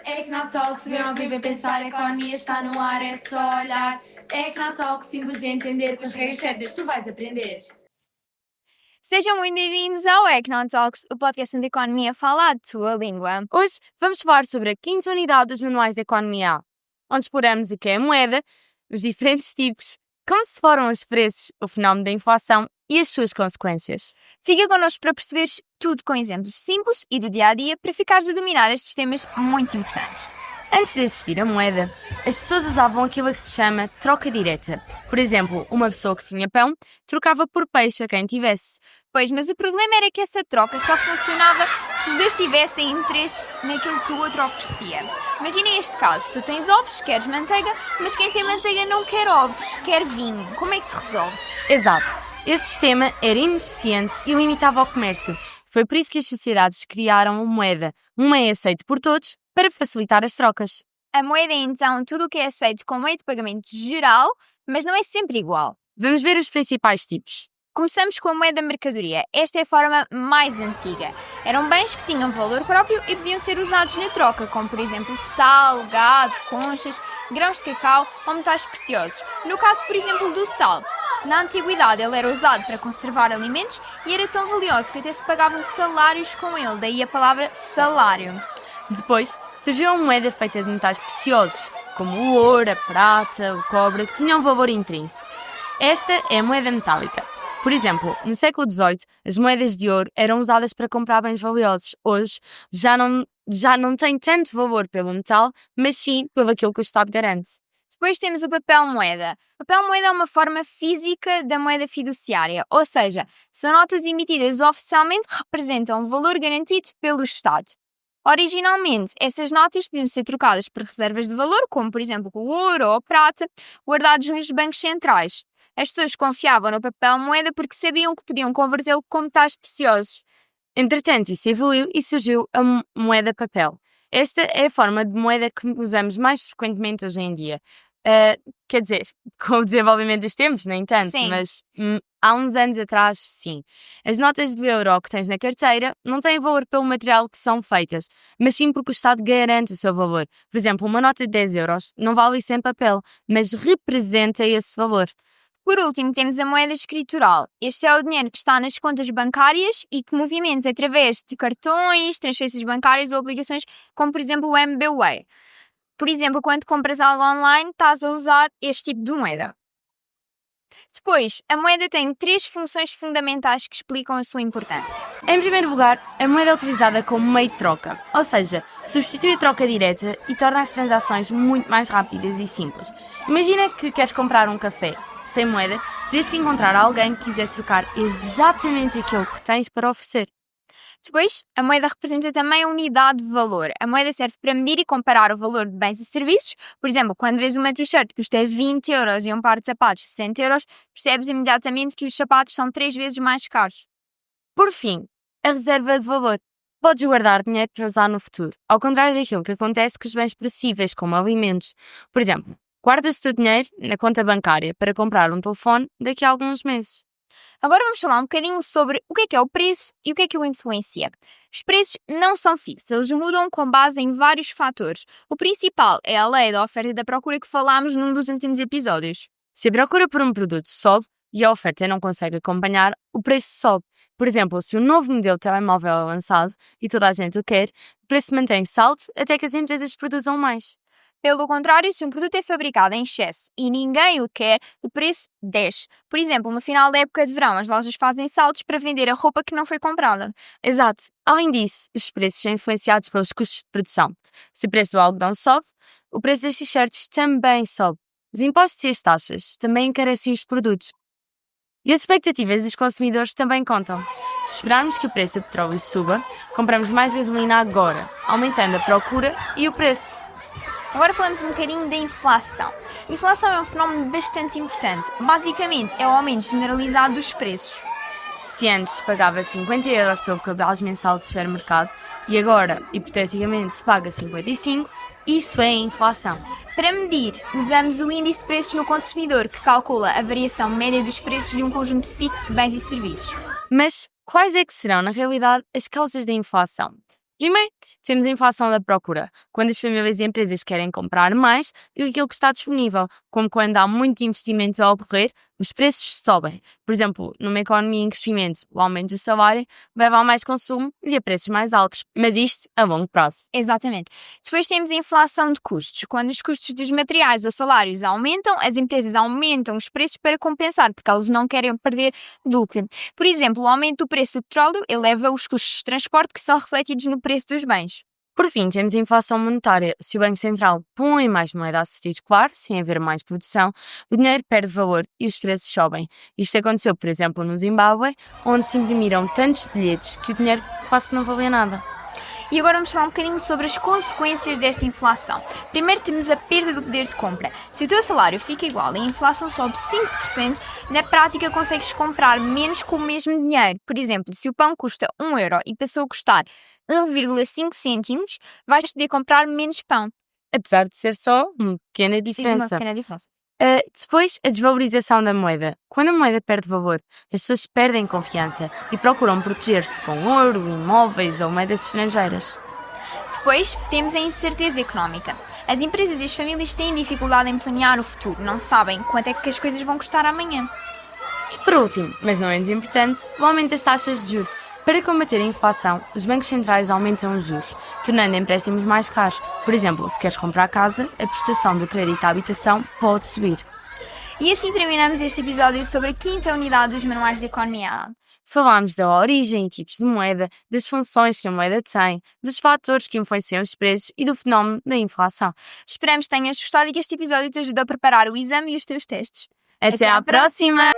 Ecnotalks, ver, ouvir, ver, pensar, a economia está no ar, é só olhar. Ecnotalks, simples de entender, com as regras certas tu vais aprender. Sejam muito bem-vindos ao Ecnotalks, o podcast onde a economia fala a tua língua. Hoje vamos falar sobre a quinta unidade dos manuais de economia A, onde exploramos o que é a moeda, os diferentes tipos, como se formam os preços, o fenómeno da inflação e as suas consequências. Fica connosco para perceberes tudo com exemplos simples e do dia-a-dia para ficares a dominar estes temas muito importantes. Antes de existir a moeda, as pessoas usavam aquilo que se chama troca direta. Por exemplo, uma pessoa que tinha pão trocava por peixe a quem tivesse. Pois, mas o problema era que essa troca só funcionava se os dois tivessem interesse naquilo que o outro oferecia. Imagina este caso, tu tens ovos, queres manteiga, mas quem tem manteiga não quer ovos, quer vinho. Como é que se resolve? Exato. Esse sistema era ineficiente e limitava o comércio. Foi por isso que as sociedades criaram uma moeda, um meio aceito por todos, para facilitar as trocas. A moeda é então tudo o que é aceito como meio de pagamento geral, mas não é sempre igual. Vamos ver os principais tipos. Começamos com a moeda mercadoria. Esta é a forma mais antiga. Eram bens que tinham valor próprio e podiam ser usados na troca, como por exemplo sal, gado, conchas, grãos de cacau ou metais preciosos. No caso, por exemplo, do sal. Na antiguidade ele era usado para conservar alimentos e era tão valioso que até se pagavam salários com ele, daí a palavra salário. Depois surgiu uma moeda feita de metais preciosos, como o ouro, a prata, o cobre, que tinham um valor intrínseco. Esta é a moeda metálica. Por exemplo, no século XVIII, as moedas de ouro eram usadas para comprar bens valiosos. Hoje, já não tem tanto valor pelo metal, mas sim pelo aquilo que o Estado garante. Depois temos o papel moeda. O papel moeda é uma forma física da moeda fiduciária, ou seja, são notas emitidas oficialmente que representam um valor garantido pelo Estado. Originalmente, essas notas podiam ser trocadas por reservas de valor, como por exemplo o ouro ou a prata, guardados nos bancos centrais. As pessoas confiavam no papel moeda porque sabiam que podiam convertê-lo com metais preciosos. Entretanto, isso evoluiu e surgiu a moeda papel. Esta é a forma de moeda que usamos mais frequentemente hoje em dia. Quer dizer, com o desenvolvimento dos tempos, nem tanto, Sim. mas há uns anos atrás, sim. As notas do euro que tens na carteira não têm valor pelo material que são feitas, mas sim porque o Estado garante o seu valor. Por exemplo, uma nota de 10 euros não vale isso em papel, mas representa esse valor. Por último, temos a moeda escritural. Este é o dinheiro que está nas contas bancárias e que movimenta através de cartões, transferências bancárias ou obrigações, como por exemplo o MBWay. Por exemplo, quando compras algo online, estás a usar este tipo de moeda. Depois, a moeda tem 3 funções fundamentais que explicam a sua importância. Em primeiro lugar, a moeda é utilizada como meio de troca, ou seja, substitui a troca direta e torna as transações muito mais rápidas e simples. Imagina que queres comprar um café. Sem moeda, terias que encontrar alguém que quisesse trocar exatamente aquilo que tens para oferecer. Depois, a moeda representa também a unidade de valor. A moeda serve para medir e comparar o valor de bens e serviços. Por exemplo, quando vês uma t-shirt que custa 20 euros e um par de sapatos 60 euros, percebes imediatamente que os sapatos são 3 vezes mais caros. Por fim, a reserva de valor. Podes guardar dinheiro para usar no futuro, ao contrário daquilo que acontece com os bens perecíveis, como alimentos. Por exemplo, guardas o teu dinheiro na conta bancária para comprar um telefone daqui a alguns meses. Agora vamos falar um bocadinho sobre o que é o preço e o que o influencia. Os preços não são fixos, eles mudam com base em vários fatores. O principal é a lei da oferta e da procura que falámos num dos últimos episódios. Se a procura por um produto sobe e a oferta não consegue acompanhar, o preço sobe. Por exemplo, se um novo modelo de telemóvel é lançado e toda a gente o quer, o preço mantém-se alto até que as empresas produzam mais. Pelo contrário, se um produto é fabricado em excesso e ninguém o quer, o preço desce. Por exemplo, no final da época de verão, as lojas fazem saltos para vender a roupa que não foi comprada. Exato. Além disso, os preços são influenciados pelos custos de produção. Se o preço do algodão sobe, o preço das t-shirts também sobe. Os impostos e as taxas também encarecem os produtos. E as expectativas dos consumidores também contam. Se esperarmos que o preço do petróleo suba, compramos mais gasolina agora, aumentando a procura e o preço. Agora falamos um bocadinho da inflação. A inflação é um fenómeno bastante importante. Basicamente, é o aumento generalizado dos preços. Se antes pagava 50 euros pelo cabaz mensal de supermercado e agora, hipoteticamente, se paga 55, isso é a inflação. Para medir, usamos o índice de preços no consumidor, que calcula a variação média dos preços de um conjunto fixo de bens e serviços. Mas quais é que serão, na realidade, as causas da inflação? Primeiro, temos a inflação da procura, quando as famílias e empresas querem comprar mais do que aquilo que está disponível, como quando há muito investimento a ocorrer, os preços sobem. Por exemplo, numa economia em crescimento, o aumento do salário leva a mais consumo e a preços mais altos, mas isto a longo prazo. Exatamente. Depois temos a inflação de custos. Quando os custos dos materiais ou salários aumentam, as empresas aumentam os preços para compensar, porque elas não querem perder lucro. Por exemplo, o aumento do preço do petróleo eleva os custos de transporte que são refletidos no preço dos bens. Por fim, temos a inflação monetária. Se o Banco Central põe mais moeda a circular, sem haver mais produção, o dinheiro perde valor e os preços sobem. Isto aconteceu, por exemplo, no Zimbábue, onde se imprimiram tantos bilhetes que o dinheiro quase que não valia nada. E agora vamos falar um bocadinho sobre as consequências desta inflação. Primeiro temos a perda do poder de compra. Se o teu salário fica igual e a inflação sobe 5%, na prática consegues comprar menos com o mesmo dinheiro. Por exemplo, se o pão custa 1 euro e passou a custar 1,5 cêntimos, vais poder comprar menos pão. Apesar de ser só uma pequena diferença. Depois, a desvalorização da moeda. Quando a moeda perde valor, as pessoas perdem confiança e procuram proteger-se com ouro, imóveis ou moedas estrangeiras. Depois, temos a incerteza económica. As empresas e as famílias têm dificuldade em planear o futuro, não sabem quanto é que as coisas vão custar amanhã. E por último, mas não menos importante, o aumento das taxas de juros. Para combater a inflação, os bancos centrais aumentam os juros, tornando empréstimos mais caros. Por exemplo, se queres comprar casa, a prestação do crédito à habitação pode subir. E assim terminamos este episódio sobre a 5ª unidade dos Manuais de Economia. Falámos da origem e tipos de moeda, das funções que a moeda tem, dos fatores que influenciam os preços e do fenómeno da inflação. Esperamos que tenhas gostado e que este episódio te ajude a preparar o exame e os teus testes. Até à próxima!